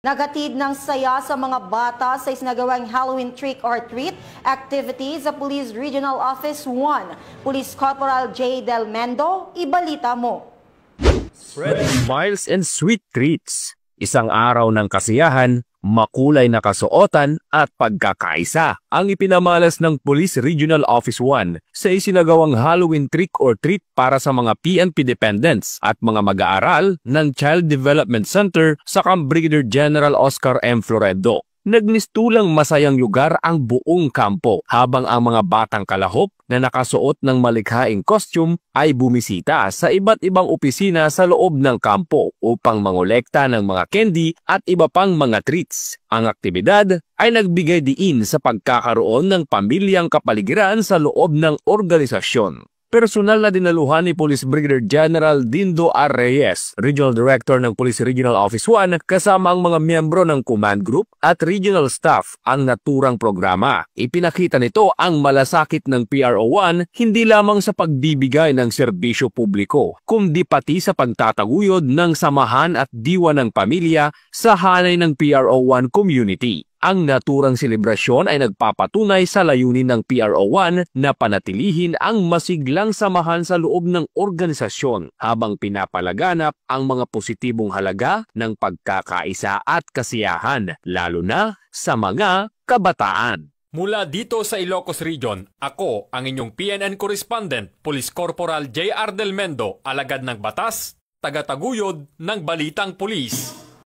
Naghatid ng saya sa mga bata sa isinagawang Halloween trick-or-treat activities sa Police Regional Office 1. Police Corporal J. Del Mendo, ibalita mo. Smiles and sweet treats. Isang araw ng kasiyahan, makulay na kasuotan at pagkakaisa ang ipinamalas ng Police Regional Office 1 sa isinagawang Halloween trick-or-treat para sa mga PNP dependents at mga mag-aaral ng Child Development Center sa Brigadier General Oscar M. Floredo. Nagmistulang masayang lugar ang buong kampo habang ang mga batang kalahok na nakasuot ng malikhaing costume ay bumisita sa iba't ibang opisina sa loob ng kampo upang mangolekta ng mga candy at iba pang mga treats. Ang aktibidad ay nagbigay diin sa pagkakaroon ng pamilyang kapaligiran sa loob ng organisasyon. Personal na dinaluhan ni Police Brigadier General Dindo R. Reyes, Regional Director ng Police Regional Office 1, kasama ang mga miyembro ng Command Group at Regional Staff ang naturang programa. Ipinakita nito ang malasakit ng PRO1 hindi lamang sa pagbibigay ng serbisyo publiko, kundi pati sa pagtataguyod ng samahan at diwa ng pamilya sa hanay ng PRO1 community. Ang naturang selebrasyon ay nagpapatunay sa layunin ng PRO1 na panatilihin ang masiglang samahan sa loob ng organisasyon habang pinapalaganap ang mga positibong halaga ng pagkakaisa at kasiyahan, lalo na sa mga kabataan. Mula dito sa Ilocos Region, ako ang inyong PNN Correspondent, Police Corporal J.R. Del Mendo, alagad ng batas, tagataguyod ng Balitang Pulis.